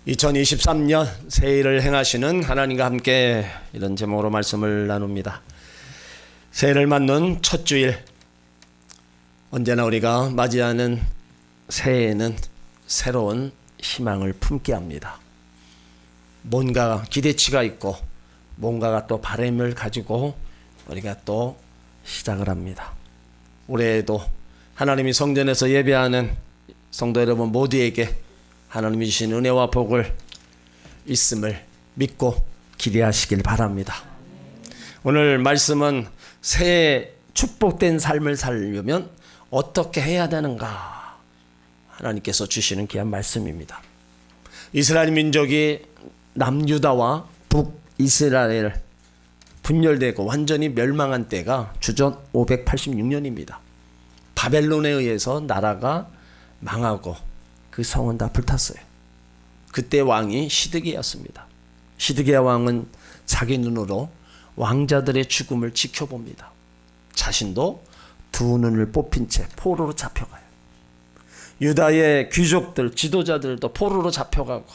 2023년 새해를 행하시는 하나님과 함께 이런 제목으로 말씀을 나눕니다. 새해를 맞는 첫 주일, 언제나 우리가 맞이하는 새해에는 새로운 희망을 품게 합니다. 뭔가 기대치가 있고 뭔가가 또 바람을 가지고 우리가 또 시작을 합니다. 올해에도 하나님이 성전에서 예배하는 성도 여러분 모두에게 하나님이 주신 은혜와 복을 있음을 믿고 기대하시길 바랍니다. 오늘 말씀은 새해 축복된 삶을 살려면 어떻게 해야 되는가, 하나님께서 주시는 귀한 말씀입니다. 이스라엘 민족이 남유다와 북이스라엘 분열되고 완전히 멸망한 때가 주전 586년입니다. 바벨론에 의해서 나라가 망하고 그 성은 다 불탔어요. 그때 왕이 시드기야였습니다. 시드기야 왕은 자기 눈으로 왕자들의 죽음을 지켜봅니다. 자신도 두 눈을 뽑힌 채 포로로 잡혀가요. 유다의 귀족들, 지도자들도 포로로 잡혀가고,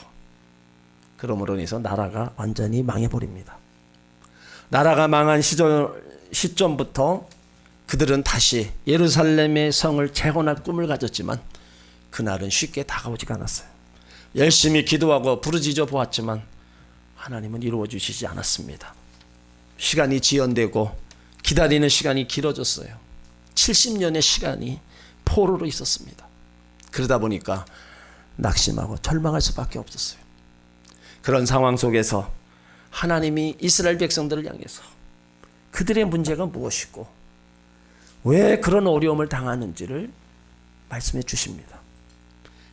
그러므로 인해서 나라가 완전히 망해버립니다. 나라가 망한 시점부터 그들은 다시 예루살렘의 성을 재건할 꿈을 가졌지만 그날은 쉽게 다가오지가 않았어요. 열심히 기도하고 부르짖어 보았지만 하나님은 이루어 주시지 않았습니다. 시간이 지연되고 기다리는 시간이 길어졌어요. 70년의 시간이 포로로 있었습니다. 그러다 보니까 낙심하고 절망할 수밖에 없었어요. 그런 상황 속에서 하나님이 이스라엘 백성들을 향해서 그들의 문제가 무엇이고 왜 그런 어려움을 당하는지를 말씀해 주십니다.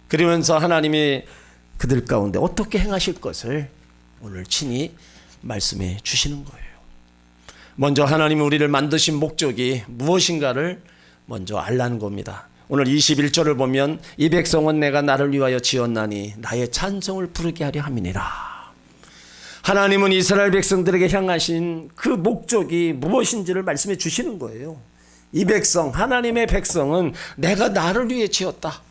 그러면서 하나님이 그들 가운데 어떻게 행하실 것을 오늘 친히 말씀해 주시는 거예요. 먼저 하나님이 우리를 만드신 목적이 무엇인가를 먼저 알라는 겁니다. 오늘 21절을 보면 이 백성은 내가 나를 위하여 지었나니 나의 찬송을 부르게 하려 함이니라. 하나님은 이스라엘 백성들에게 향하신 그 목적이 무엇인지를 말씀해 주시는 거예요. 이 백성, 하나님의 백성은 내가 나를 위해 지었다.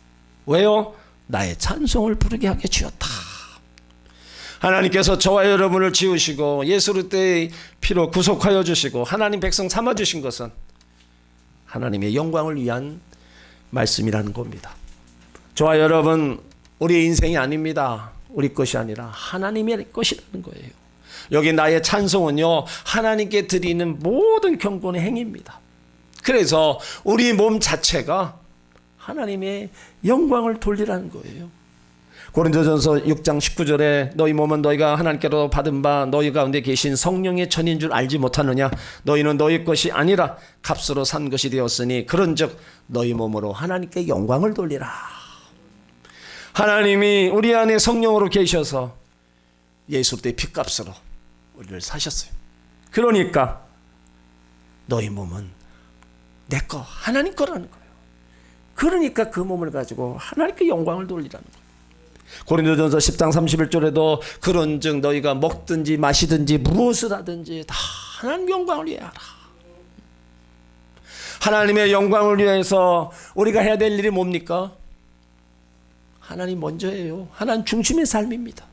왜요? 나의 찬송을 부르게 하게 지었다. 하나님께서 저와 여러분을 지으시고 예수 그리스도의 피로 구속하여 주시고 하나님 백성 삼아 주신 것은 하나님의 영광을 위한 말씀이라는 겁니다. 저와 여러분, 우리의 인생이 아닙니다. 우리 것이 아니라 하나님의 것이라는 거예요. 여기 나의 찬송은요, 하나님께 드리는 모든 경건의 행위입니다. 그래서 우리 몸 자체가 하나님의 영광을 돌리라는 거예요. 고린도전서 6장 19절에 너희 몸은 너희가 하나님께로 받은 바 너희 가운데 계신 성령의 전인 줄 알지 못하느냐. 너희는 너희 것이 아니라 값으로 산 것이 되었으니 그런즉 너희 몸으로 하나님께 영광을 돌리라. 하나님이 우리 안에 성령으로 계셔서 예수 그리스도의 피값으로 우리를 사셨어요. 그러니까 너희 몸은 내 거, 하나님 거라는 거예요. 그러니까 그 몸을 가지고 하나님께 영광을 돌리라는 거예요. 고린도전서 10장 31절에도 그런즉 너희가 먹든지 마시든지 무엇을 하든지 다 하나님 영광을 위해 하라. 하나님의 영광을 위해서 우리가 해야 될 일이 뭡니까? 하나님 먼저예요. 하나님 중심의 삶입니다.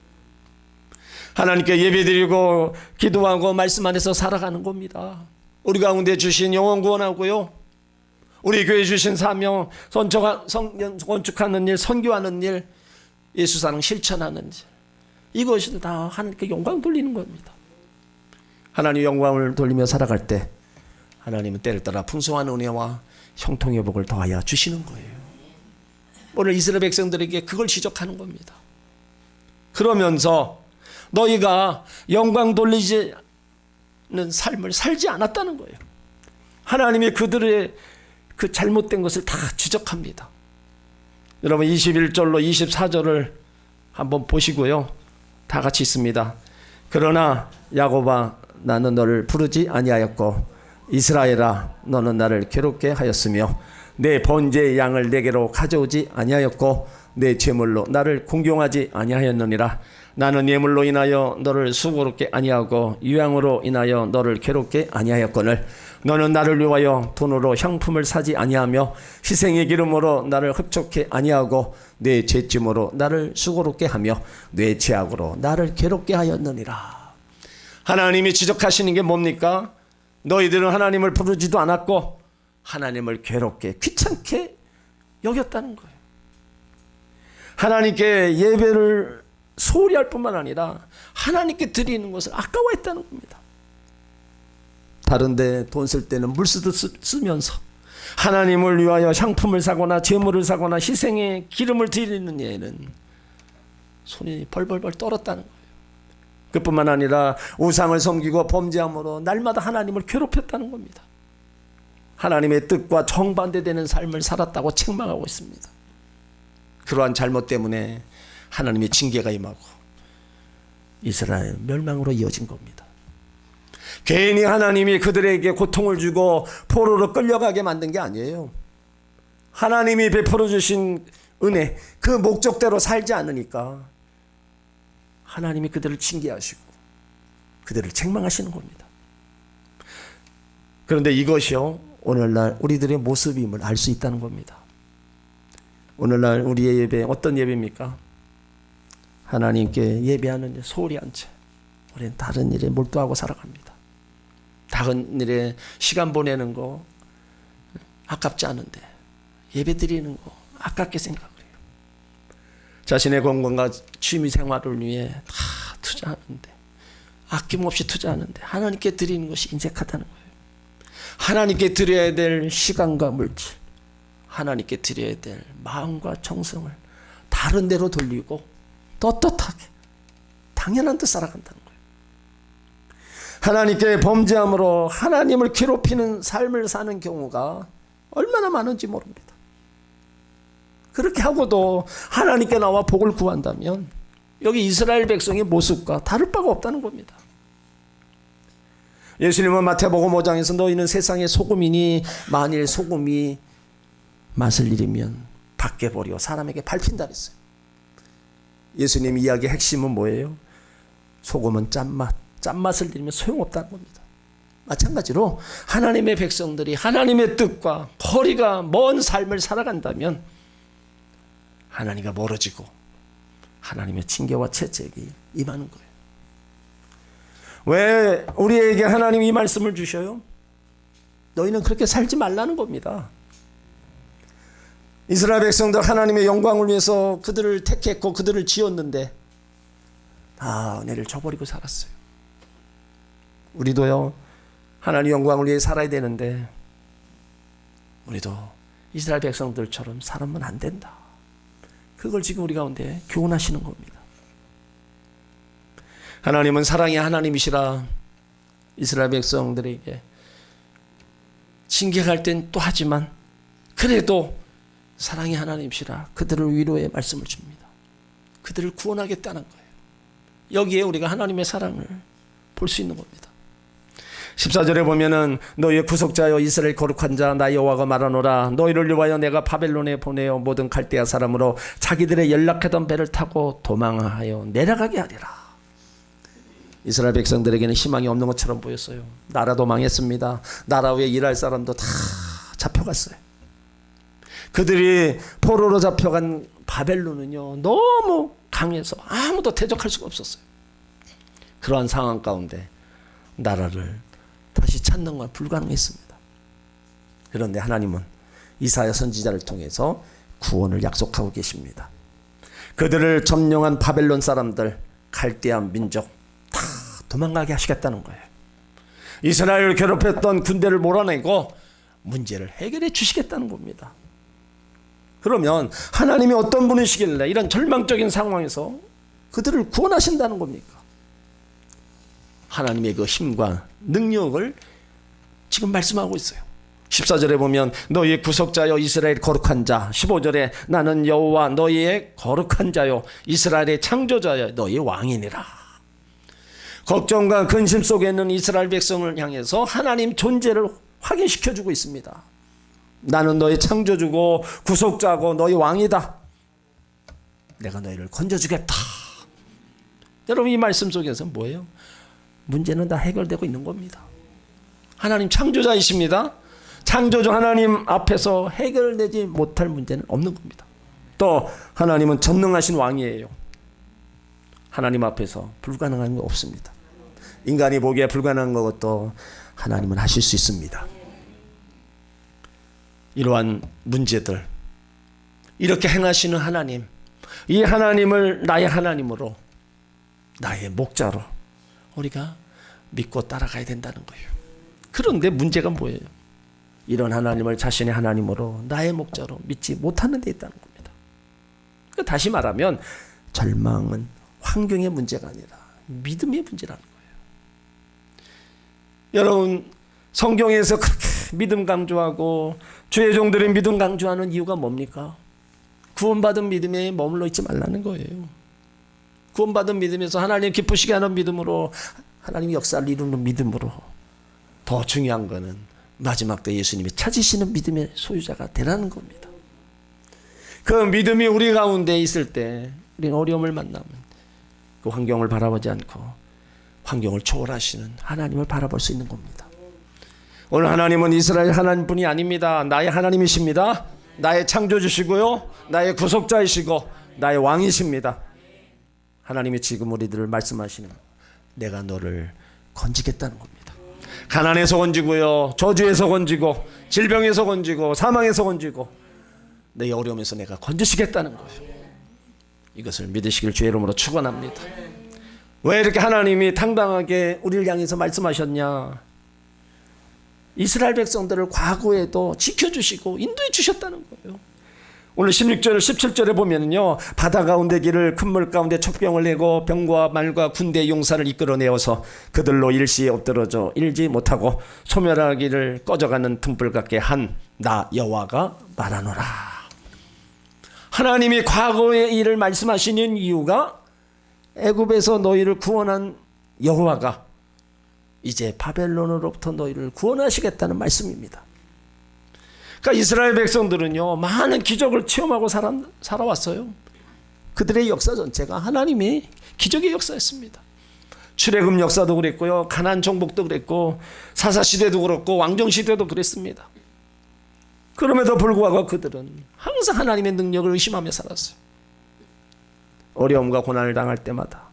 하나님께 예배드리고 기도하고 말씀 안에서 살아가는 겁니다. 우리 가운데 주신 영혼 구원하고요, 우리 교회 주신 사명, 건축하는 일, 선교하는 일, 예수사랑 실천하는 일, 이것이 다 하나님께 영광 돌리는 겁니다. 하나님 영광을 돌리며 살아갈 때 하나님은 때를 따라 풍성한 은혜와 형통의 복을 더하여 주시는 거예요. 오늘 이스라엘 백성들에게 그걸 지적하는 겁니다. 그러면서 너희가 영광 돌리지는 삶을 살지 않았다는 거예요. 하나님이 그들의 그 잘못된 것을 다 지적합니다. 여러분 21절로 24절을 한번 보시고요. 다 같이 있습니다. 그러나 야곱아 나는 너를 부르지 아니하였고 이스라엘아 너는 나를 괴롭게 하였으며 내 번제의 양을 내게로 가져오지 아니하였고 내 제물로 나를 공경하지 아니하였느니라. 나는 예물로 인하여 너를 수고롭게 아니하고 유향으로 인하여 너를 괴롭게 아니하였거늘 너는 나를 위하여 돈으로 향품을 사지 아니하며 희생의 기름으로 나를 흡족해 아니하고 내 죄짐으로 나를 수고롭게 하며 내 죄악으로 나를 괴롭게 하였느니라. 하나님이 지적하시는 게 뭡니까? 너희들은 하나님을 부르지도 않았고 하나님을 괴롭게 귀찮게 여겼다는 거예요. 하나님께 예배를 소홀히 할 뿐만 아니라 하나님께 드리는 것을 아까워했다는 겁니다. 다른데 돈 쓸 때는 물쓰듯 쓰면서 하나님을 위하여 향품을 사거나 제물을 사거나 희생의 기름을 드리는 예는 손이 벌벌벌 떨었다는 거예요. 그뿐만 아니라 우상을 섬기고 범죄함으로 날마다 하나님을 괴롭혔다는 겁니다. 하나님의 뜻과 정반대되는 삶을 살았다고 책망하고 있습니다. 그러한 잘못 때문에 하나님의 징계가 임하고 이스라엘 멸망으로 이어진 겁니다. 괜히 하나님이 그들에게 고통을 주고 포로로 끌려가게 만든 게 아니에요. 하나님이 베풀어 주신 은혜, 그 목적대로 살지 않으니까 하나님이 그들을 징계하시고 그들을 책망하시는 겁니다. 그런데 이것이요, 오늘날 우리들의 모습임을 알 수 있다는 겁니다. 오늘날 우리의 예배 어떤 예배입니까? 하나님께 예배하는 소홀히 한 채 우리는 다른 일에 몰두하고 살아갑니다. 다른 일에 시간 보내는 거 아깝지 않은데 예배 드리는 거 아깝게 생각을 해요. 자신의 건강과 취미생활을 위해 다 투자하는데, 아낌없이 투자하는데 하나님께 드리는 것이 인색하다는 거예요. 하나님께 드려야 될 시간과 물질, 하나님께 드려야 될 마음과 정성을 다른 데로 돌리고 떳떳하게 당연한 듯 살아간다는 거예요. 하나님께 범죄함으로 하나님을 괴롭히는 삶을 사는 경우가 얼마나 많은지 모릅니다. 그렇게 하고도 하나님께 나와 복을 구한다면 여기 이스라엘 백성의 모습과 다를 바가 없다는 겁니다. 예수님은 마태복음 5장에서 너희는 세상의 소금이니 만일 소금이 맛을 잃으면 밖에 버려 사람에게 밟힌다 그랬어요. 예수님 이야기의 핵심은 뭐예요? 소금은 짠맛을 잃으면 소용없다는 겁니다. 마찬가지로 하나님의 백성들이 하나님의 뜻과 거리가 먼 삶을 살아간다면 하나님과 멀어지고 하나님의 징계와 채찍이 임하는 거예요. 왜 우리에게 하나님이 이 말씀을 주셔요? 너희는 그렇게 살지 말라는 겁니다. 이스라엘 백성들 하나님의 영광을 위해서 그들을 택했고 그들을 지었는데 다 은혜를 저버리고 살았어요. 우리도요, 하나님 영광을 위해 살아야 되는데 우리도 이스라엘 백성들처럼 살면 안 된다. 그걸 지금 우리 가운데 교훈하시는 겁니다. 하나님은 사랑의 하나님이시라 이스라엘 백성들에게 징계할 땐 또 하지만 그래도 사랑의 하나님이시라 그들을 위로의 말씀을 줍니다. 그들을 구원하겠다는 거예요. 여기에 우리가 하나님의 사랑을 볼 수 있는 겁니다. 14절에 보면은 너희의 구속자여 이스라엘 거룩한 자 나 여호와가 말하노라 너희를 위하여 내가 바벨론에 보내어 모든 갈대아 사람으로 자기들의 연락하던 배를 타고 도망하여 내려가게 하리라. 이스라엘 백성들에게는 희망이 없는 것처럼 보였어요. 나라도 망했습니다. 나라 위에 일할 사람도 다 잡혀갔어요. 그들이 포로로 잡혀간 바벨론은요, 너무 강해서 아무도 대적할 수가 없었어요. 그러한 상황 가운데 나라를 다시 찾는 건 불가능했습니다. 그런데 하나님은 이사야 선지자를 통해서 구원을 약속하고 계십니다. 그들을 점령한 바벨론 사람들, 갈대아 민족 다 도망가게 하시겠다는 거예요. 이스라엘을 괴롭혔던 군대를 몰아내고 문제를 해결해 주시겠다는 겁니다. 그러면 하나님이 어떤 분이시길래 이런 절망적인 상황에서 그들을 구원하신다는 겁니까? 하나님의 그 힘과 능력을 지금 말씀하고 있어요. 14절에 보면 너희의 구속자여 이스라엘 거룩한 자, 15절에 나는 여호와 너희의 거룩한 자요 이스라엘의 창조자여 너희 왕이니라. 걱정과 근심 속에 있는 이스라엘 백성을 향해서 하나님 존재를 확인시켜주고 있습니다. 나는 너희 창조주고 구속자고 너희 왕이다. 내가 너희를 건져주겠다. 여러분 이 말씀 속에서 뭐예요? 문제는 다 해결되고 있는 겁니다. 하나님 창조자이십니다. 창조주 하나님 앞에서 해결되지 못할 문제는 없는 겁니다. 또 하나님은 전능하신 왕이에요. 하나님 앞에서 불가능한 거 없습니다. 인간이 보기에 불가능한 것도 하나님은 하실 수 있습니다. 이러한 문제들, 이렇게 행하시는 하나님, 이 하나님을 나의 하나님으로, 나의 목자로 우리가 믿고 따라가야 된다는 거예요. 그런데 문제가 뭐예요? 이런 하나님을 자신의 하나님으로, 나의 목자로 믿지 못하는 데 있다는 겁니다. 다시 말하면 절망은 환경의 문제가 아니라 믿음의 문제라는 거예요. 여러분 성경에서 그렇게 믿음 강조하고 주의 종들의 믿음 강조하는 이유가 뭡니까? 구원받은 믿음에 머물러 있지 말라는 거예요. 구원받은 믿음에서 하나님 기쁘시게 하는 믿음으로, 하나님의 역사를 이루는 믿음으로, 더 중요한 거는 마지막 때 예수님이 찾으시는 믿음의 소유자가 되라는 겁니다. 그 믿음이 우리 가운데 있을 때 우리는 어려움을 만나면 그 환경을 바라보지 않고 환경을 초월하시는 하나님을 바라볼 수 있는 겁니다. 오늘 하나님은 이스라엘 하나님뿐이 아닙니다. 나의 하나님이십니다. 나의 창조주시고요, 나의 구속자이시고 나의 왕이십니다. 하나님이 지금 우리들을 말씀하시는, 내가 너를 건지겠다는 겁니다. 가난에서 건지고요, 저주에서 건지고, 질병에서 건지고, 사망에서 건지고, 내 어려움에서 내가 건지시겠다는 거예요. 이것을 믿으시길 주의 이름으로 축원합니다. 왜 이렇게 하나님이 당당하게 우리를 향해서 말씀하셨냐? 이스라엘 백성들을 과거에도 지켜주시고 인도해 주셨다는 거예요. 오늘 16절 17절에 보면요, 바다 가운데 길을 큰 물 가운데 첩경을 내고 병과 말과 군대 용사를 이끌어내어서 그들로 일시에 엎드러져 일지 못하고 소멸하기를 꺼져가는 등불 같게 한 나 여호와가 말하노라. 하나님이 과거의 일을 말씀하시는 이유가 애굽에서 너희를 구원한 여호와가 이제 바벨론으로부터 너희를 구원하시겠다는 말씀입니다. 그러니까 이스라엘 백성들은요, 많은 기적을 체험하고 살아왔어요. 그들의 역사 전체가 하나님의 기적의 역사였습니다. 출애굽 역사도 그랬고요, 가나안 정복도 그랬고, 사사시대도 그렇고, 왕정시대도 그랬습니다. 그럼에도 불구하고 그들은 항상 하나님의 능력을 의심하며 살았어요. 어려움과 고난을 당할 때마다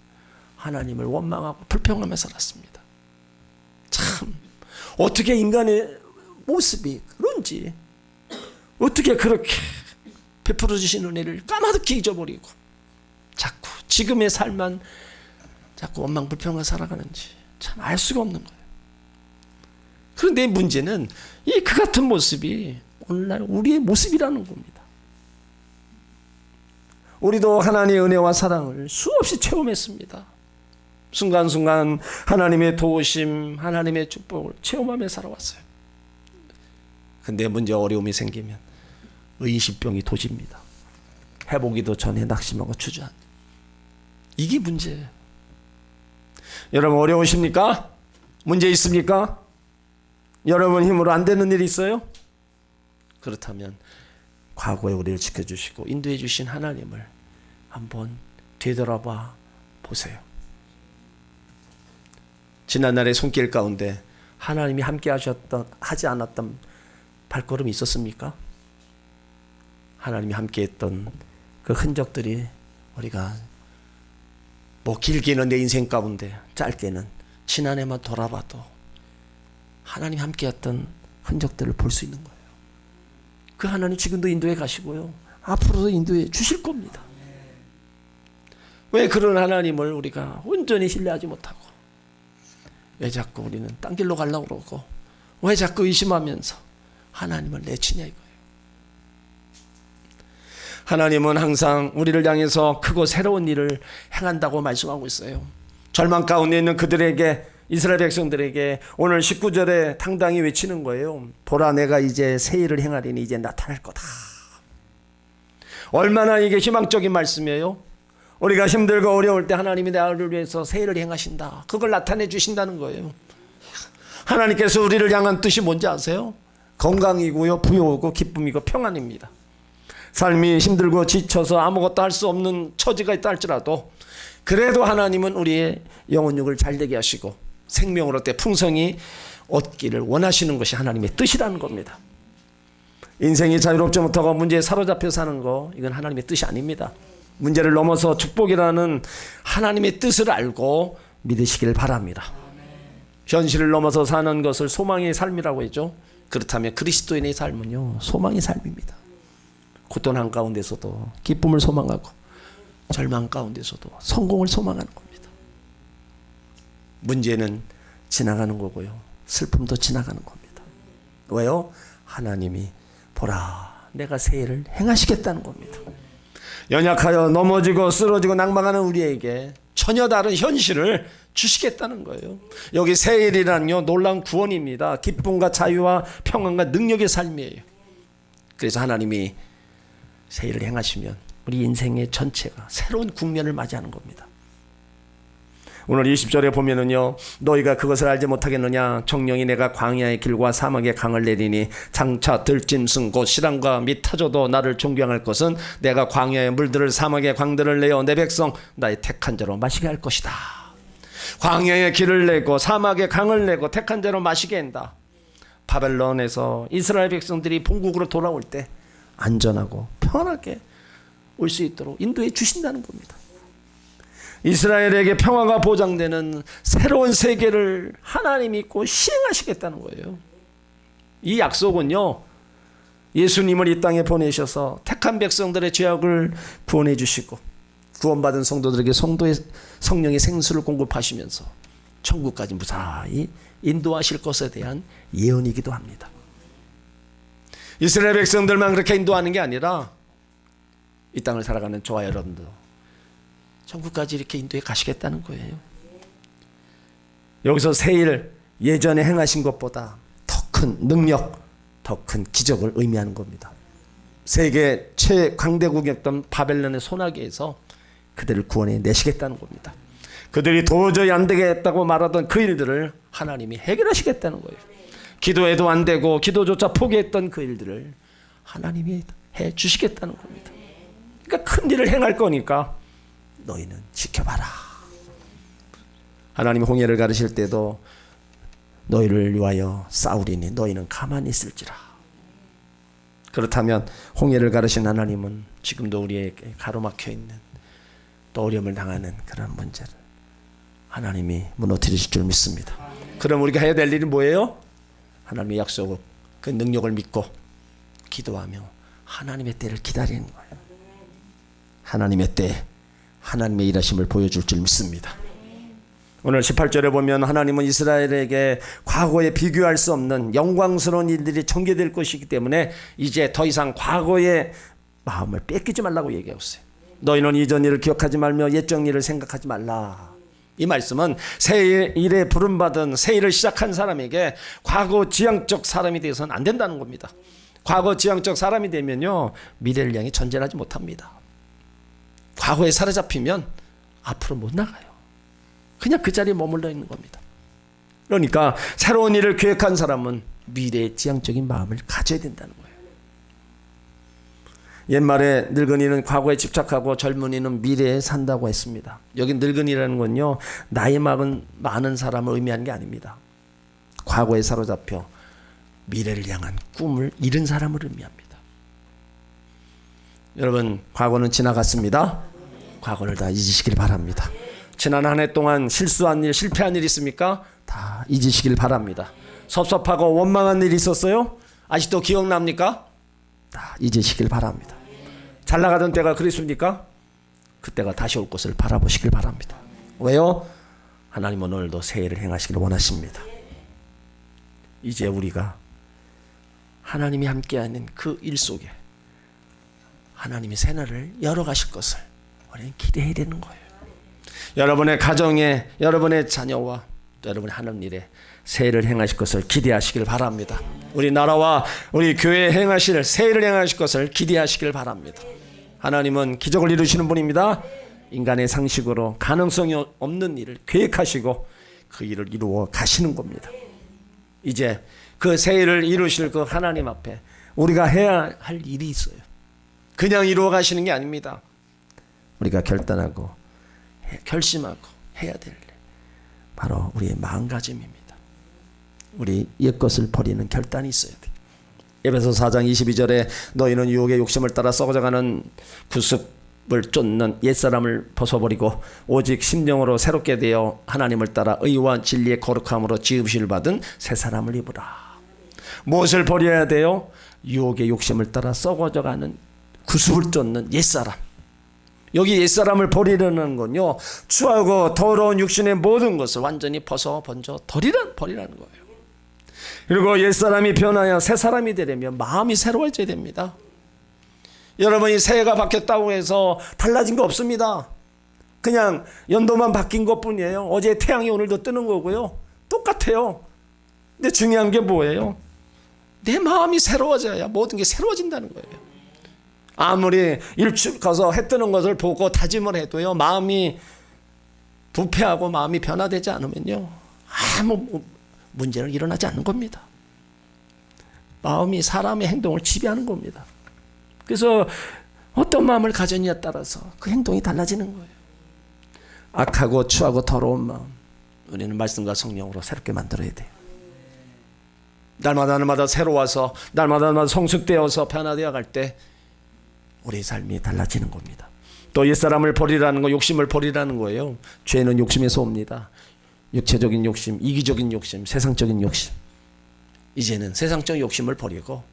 하나님을 원망하고 불평하며 살았습니다. 참, 어떻게 인간의 모습이 그런지, 어떻게 그렇게 베풀어 주신 은혜를 까마득히 잊어버리고 자꾸 지금의 삶만 자꾸 원망 불평하며 살아가는지 참 알 수가 없는 거예요. 그런데 문제는 이 그 같은 모습이 오늘날 우리의 모습이라는 겁니다. 우리도 하나님의 은혜와 사랑을 수없이 체험했습니다. 순간순간 하나님의 도우심, 하나님의 축복을 체험하며 살아왔어요. 근데 문제, 어려움이 생기면 의심병이 도집니다. 해보기도 전에 낙심하고 주저앉는, 이게 문제예요. 여러분 어려우십니까? 문제 있습니까? 여러분 힘으로 안 되는 일이 있어요? 그렇다면 과거에 우리를 지켜주시고 인도해 주신 하나님을 한번 되돌아봐 보세요. 지난날의 손길 가운데 하나님이 함께 하지 않았던 발걸음이 있었습니까? 하나님이 함께 했던 그 흔적들이 우리가 뭐 길게는 내 인생 가운데, 짧게는 지난해만 돌아봐도 하나님 함께 했던 흔적들을 볼 수 있는 거예요. 그 하나님 지금도 인도해 가시고요, 앞으로도 인도해 주실 겁니다. 왜 그런 하나님을 우리가 온전히 신뢰하지 못하고, 왜 자꾸 우리는 딴 길로 가려고 그러고, 왜 자꾸 의심하면서 하나님을 내치냐 이거예요. 하나님은 항상 우리를 향해서 크고 새로운 일을 행한다고 말씀하고 있어요. 절망 가운데 있는 그들에게, 이스라엘 백성들에게 오늘 19절에 당당히 외치는 거예요. 보라, 내가 이제 새 일을 행하리니 이제 나타날 거다. 얼마나 이게 희망적인 말씀이에요. 우리가 힘들고 어려울 때 하나님이 나를 위해서 새 일을 행하신다, 그걸 나타내 주신다는 거예요. 하나님께서 우리를 향한 뜻이 뭔지 아세요? 건강이고요, 부여고 기쁨이고 평안입니다. 삶이 힘들고 지쳐서 아무것도 할 수 없는 처지가 있다 할지라도 그래도 하나님은 우리의 영혼육을 잘되게 하시고 생명으로 때 풍성히 얻기를 원하시는 것이 하나님의 뜻이라는 겁니다. 인생이 자유롭지 못하고 문제에 사로잡혀 사는 거, 이건 하나님의 뜻이 아닙니다. 문제를 넘어서 축복이라는 하나님의 뜻을 알고 믿으시길 바랍니다. 현실을 넘어서 사는 것을 소망의 삶이라고 했죠. 그렇다면 그리스도인의 삶은요, 소망의 삶입니다. 고통 가운데서도 기쁨을 소망하고 절망 가운데서도 성공을 소망하는 겁니다. 문제는 지나가는 거고요, 슬픔도 지나가는 겁니다. 왜요? 하나님이 보라, 내가 새 일을 행하시겠다는 겁니다. 연약하여 넘어지고 쓰러지고 낭망하는 우리에게 전혀 다른 현실을 주시겠다는 거예요. 여기 새 일이란요, 놀라운 구원입니다. 기쁨과 자유와 평안과 능력의 삶이에요. 그래서 하나님이 새 일을 행하시면 우리 인생의 전체가 새로운 국면을 맞이하는 겁니다. 오늘 20절에 보면은요, 너희가 그것을 알지 못하겠느냐? 정령이 내가 광야의 길과 사막의 강을 내리니 장차 들짐승 곧 실랑과 및 타조도 나를 존경할 것은 내가 광야의 물들을 사막의 광들을 내어 내 백성 나의 택한 자로 마시게 할 것이다. 광야의 길을 내고 사막의 강을 내고 택한 자로 마시게 한다. 바벨론에서 이스라엘 백성들이 본국으로 돌아올 때 안전하고 편하게 올 수 있도록 인도해 주신다는 겁니다. 이스라엘에게 평화가 보장되는 새로운 세계를 하나님이 꼭 시행하시겠다는 거예요. 이 약속은요, 예수님을 이 땅에 보내셔서 택한 백성들의 죄악을 구원해 주시고 구원받은 성도들에게 성령의 생수를 공급하시면서 천국까지 무사히 인도하실 것에 대한 예언이기도 합니다. 이스라엘 백성들만 그렇게 인도하는 게 아니라 이 땅을 살아가는 저와 여러분도 천국까지 이렇게 인도해 가시겠다는 거예요. 여기서 새 일, 예전에 행하신 것보다 더 큰 능력, 더 큰 기적을 의미하는 겁니다. 세계 최강대국이었던 바벨론의 소나기에서 그들을 구원해 내시겠다는 겁니다. 그들이 도저히 안 되겠다고 말하던 그 일들을 하나님이 해결하시겠다는 거예요. 기도해도 안 되고 기도조차 포기했던 그 일들을 하나님이 해 주시겠다는 겁니다. 그러니까 큰 일을 행할 거니까 너희는 지켜봐라. 하나님 홍해를 가르실 때도 너희를 위하여 싸우리니 너희는 가만히 있을지라. 그렇다면 홍해를 가르신 하나님은 지금도 우리에게 가로막혀 있는 또 어려움을 당하는 그런 문제를 하나님이 무너뜨리실 줄 믿습니다. 그럼 우리가 해야 될 일이 뭐예요? 하나님의 약속을, 그 능력을 믿고 기도하며 하나님의 때를 기다리는 거예요. 하나님의 때 하나님의 일하심을 보여줄 줄 믿습니다. 오늘 18절에 보면 하나님은 이스라엘에게 과거에 비교할 수 없는 영광스러운 일들이 전개될 것이기 때문에 이제 더 이상 과거의 마음을 뺏기지 말라고 얘기하고 있어요. 너희는 이전 일을 기억하지 말며 옛적 일을 생각하지 말라. 이 말씀은 새 일에 부름받은 새 일을 시작한 사람에게 과거 지향적 사람이 되어서는 안 된다는 겁니다. 과거 지향적 사람이 되면요, 미래를 향해 전진하지 못합니다. 과거에 사로잡히면 앞으로 못 나가요. 그냥 그 자리에 머물러 있는 겁니다. 그러니까 새로운 일을 계획한 사람은 미래의 지향적인 마음을 가져야 된다는 거예요. 옛말에 늙은이는 과거에 집착하고 젊은이는 미래에 산다고 했습니다. 여기 늙은이라는 건요, 나이 많은 사람을 의미하는 게 아닙니다. 과거에 사로잡혀 미래를 향한 꿈을 잃은 사람을 의미합니다. 여러분, 과거는 지나갔습니다. 과거를 다 잊으시길 바랍니다. 지난 한 해 동안 실수한 일, 실패한 일 있습니까? 다 잊으시길 바랍니다. 섭섭하고 원망한 일 있었어요? 아직도 기억납니까? 다 잊으시길 바랍니다. 잘 나가던 때가 그랬습니까? 그때가 다시 올 것을 바라보시길 바랍니다. 왜요? 하나님은 오늘도 새 일을 행하시길 원하십니다. 이제 우리가 하나님이 함께하는 그 일 속에 하나님이 새 날을 열어가실 것을 우리는 기대해야 되는 거예요. 여러분의 가정에, 여러분의 자녀와 또 여러분의 하는 일에 새 일을 행하실 것을 기대하시길 바랍니다. 우리 나라와 우리 교회에 행하실 새 일을 행하실 것을 기대하시길 바랍니다. 하나님은 기적을 이루시는 분입니다. 인간의 상식으로 가능성이 없는 일을 계획하시고 그 일을 이루어 가시는 겁니다. 이제 그 새 일을 이루실 그 하나님 앞에 우리가 해야 할 일이 있어요. 그냥 이루어 가시는 게 아닙니다. 우리가 결단하고 결심하고 해야 될 일, 바로 우리의 마음가짐입니다. 우리 옛것을 버리는 결단이 있어야 돼. 에베소 4장 22절에 너희는 유혹의 욕심을 따라 썩어져가는 구습을 쫓는 옛사람을 벗어버리고 오직 심령으로 새롭게 되어 하나님을 따라 의와 진리의 거룩함으로 지으심을 받은 새 사람을 입으라. 무엇을 버려야 돼요? 유혹의 욕심을 따라 썩어져가는 구습을 쫓는 옛사람. 여기 옛사람을 버리려는 건요, 추하고 더러운 육신의 모든 것을 완전히 벗어 번져 버리라는 거예요. 그리고 옛사람이 변하여 새사람이 되려면 마음이 새로워져야 됩니다. 여러분이 새해가 바뀌었다고 해서 달라진 거 없습니다. 그냥 연도만 바뀐 것뿐이에요. 어제 태양이 오늘도 뜨는 거고요, 똑같아요. 근데 중요한 게 뭐예요? 내 마음이 새로워져야 모든 게 새로워진다는 거예요. 아무리 일출 가서 해 뜨는 것을 보고 다짐을 해도요, 마음이 부패하고 마음이 변화되지 않으면요, 아무 문제는 일어나지 않는 겁니다. 마음이 사람의 행동을 지배하는 겁니다. 그래서 어떤 마음을 가졌냐에 따라서 그 행동이 달라지는 거예요. 악하고 추하고 더러운 마음, 우리는 말씀과 성령으로 새롭게 만들어야 돼요. 날마다 새로워서 날마다 성숙되어서 변화되어 갈 때 우리의 삶이 달라지는 겁니다. 또 옛사람을 버리라는 거, 욕심을 버리라는 거예요. 죄는 욕심에서 옵니다. 육체적인 욕심, 이기적인 욕심, 세상적인 욕심. 이제는 세상적 욕심을 버리고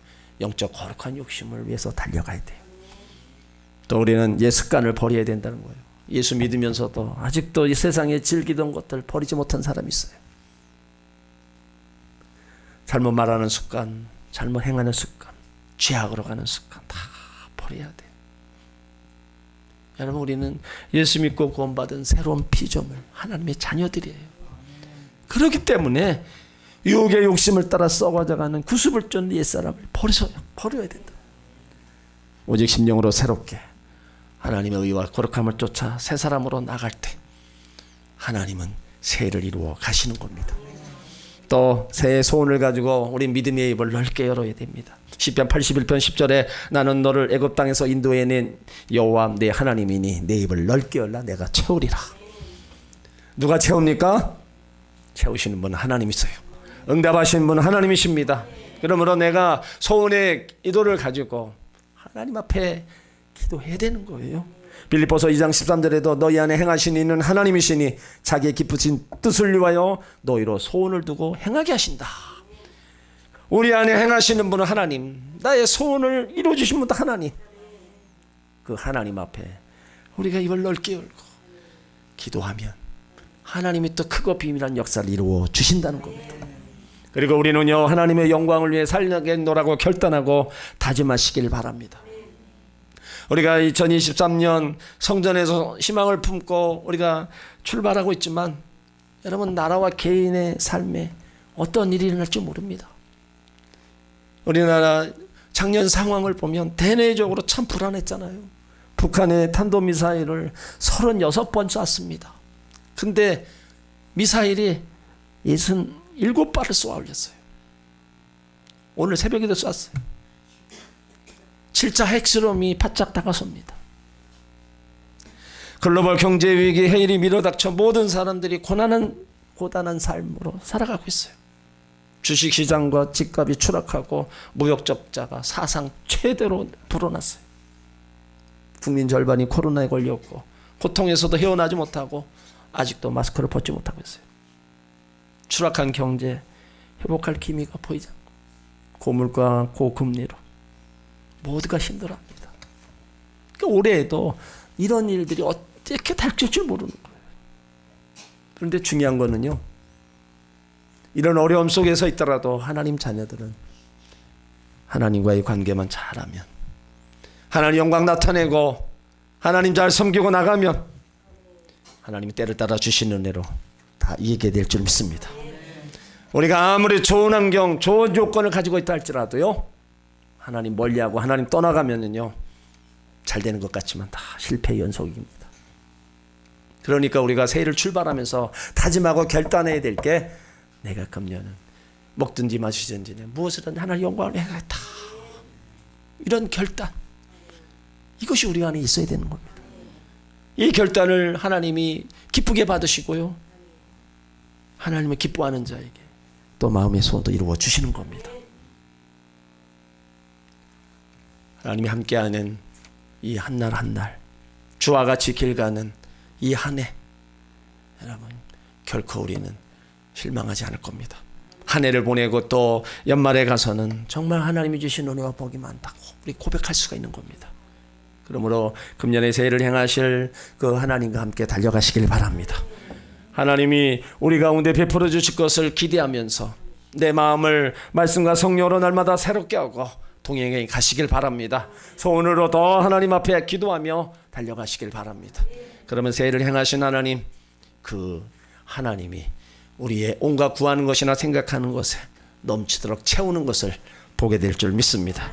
영적 거룩한 욕심을 위해서 달려가야 돼요. 또 우리는 옛 습관을 버려야 된다는 거예요. 예수 믿으면서도 아직도 이 세상에 즐기던 것들 버리지 못한 사람이 있어요. 잘못 말하는 습관, 잘못 행하는 습관, 죄악으로 가는 습관 다 버려야 돼요. 여러분, 우리는 예수 믿고 구원받은 새로운 피조물, 하나님의 자녀들이에요. 그렇기 때문에 유혹의 욕심을 따라 썩어져가는 구습을 쫓는 옛사람을 버려야 된다. 오직 심령으로 새롭게 하나님의 의와 거룩함을 쫓아 새 사람으로 나갈 때 하나님은 새해를 이루어 가시는 겁니다. 또 새해 소원을 가지고 우리 믿음의 입을 넓게 열어야 됩니다. 시편 81편 10절에 나는 너를 애굽 땅에서 인도해낸 여호와 내 하나님이니 내 입을 넓게 열라 내가 채우리라. 누가 채웁니까? 채우시는 분은 하나님이세요. 응답하시는 분은 하나님이십니다. 그러므로 내가 소원의 기도를 가지고 하나님 앞에 기도해야 되는 거예요. 빌립보서 2장 13절에도 너희 안에 행하신 이는 하나님이시니 자기의 기쁘신 뜻을 위하여 너희로 소원을 두고 행하게 하신다. 우리 안에 행하시는 분은 하나님, 나의 소원을 이루어주신 분도 하나님. 그 하나님 앞에 우리가 입을 넓게 열고 기도하면 하나님이 또 크고 비밀한 역사를 이루어 주신다는 겁니다. 그리고 우리는요, 하나님의 영광을 위해 살겠노라고 결단하고 다짐하시길 바랍니다. 우리가 2023년 성전에서 희망을 품고 우리가 출발하고 있지만 여러분, 나라와 개인의 삶에 어떤 일이 일어날지 모릅니다. 우리나라 작년 상황을 보면 대내적으로 참 불안했잖아요. 북한의 탄도미사일을 36번 쐈습니다. 근데 미사일이 67발을 쏘아 올렸어요. 오늘 새벽에도 쐈어요. 7차 핵실험이 바짝 다가섭니다. 글로벌 경제 위기, 해일이 밀어닥쳐 모든 사람들이 고단한 삶으로 살아가고 있어요. 주식시장과 집값이 추락하고 무역 적자가 사상 최대로 불어났어요. 국민 절반이 코로나에 걸렸고 고통에서도 헤어나지 못하고 아직도 마스크를 벗지 못하고 있어요. 추락한 경제, 회복할 기미가 보이지 않고 고물가, 고금리로 모두가 힘들어합니다. 그러니까 올해에도 이런 일들이 어떻게 닥칠 줄 모르는 거예요. 그런데 중요한 거는요, 이런 어려움 속에서 있더라도 하나님 자녀들은 하나님과의 관계만 잘하면, 하나님 영광 나타내고 하나님 잘 섬기고 나가면 하나님이 때를 따라 주시는 은혜로 다 이기게 될 줄 믿습니다. 우리가 아무리 좋은 환경, 좋은 조건을 가지고 있다 할지라도요, 하나님 멀리하고 하나님 떠나가면은요, 잘 되는 것 같지만 다 실패의 연속입니다. 그러니까 우리가 새해를 출발하면서 다짐하고 결단해야 될 게, 내가 금년은 먹든지 마시든지 무엇이든 하나님 영광을 위해 하겠다. 이런 결단, 이것이 우리 안에 있어야 되는 겁니다. 이 결단을 하나님이 기쁘게 받으시고요, 하나님을 기뻐하는 자에게 또 마음의 소원도 이루어 주시는 겁니다. 하나님이 함께하는 이 한 날 한 날, 주와 같이 길 가는 이 한 해, 여러분 결코 우리는 실망하지 않을 겁니다. 한 해를 보내고 또 연말에 가서는 정말 하나님이 주신 은혜와 복이 많다고 우리 고백할 수가 있는 겁니다. 그러므로 금년의 새해를 향하실 그 하나님과 함께 달려가시길 바랍니다. 하나님이 우리 가운데 베풀어 주실 것을 기대하면서 내 마음을 말씀과 성령으로 날마다 새롭게 하고 동행해 가시길 바랍니다. 소원으로 더 하나님 앞에 기도하며 달려가시길 바랍니다. 그러면 새해를 향하신 하나님, 그 하나님이 우리의 온갖 구하는 것이나 생각하는 것에 넘치도록 채우는 것을 보게 될 줄 믿습니다.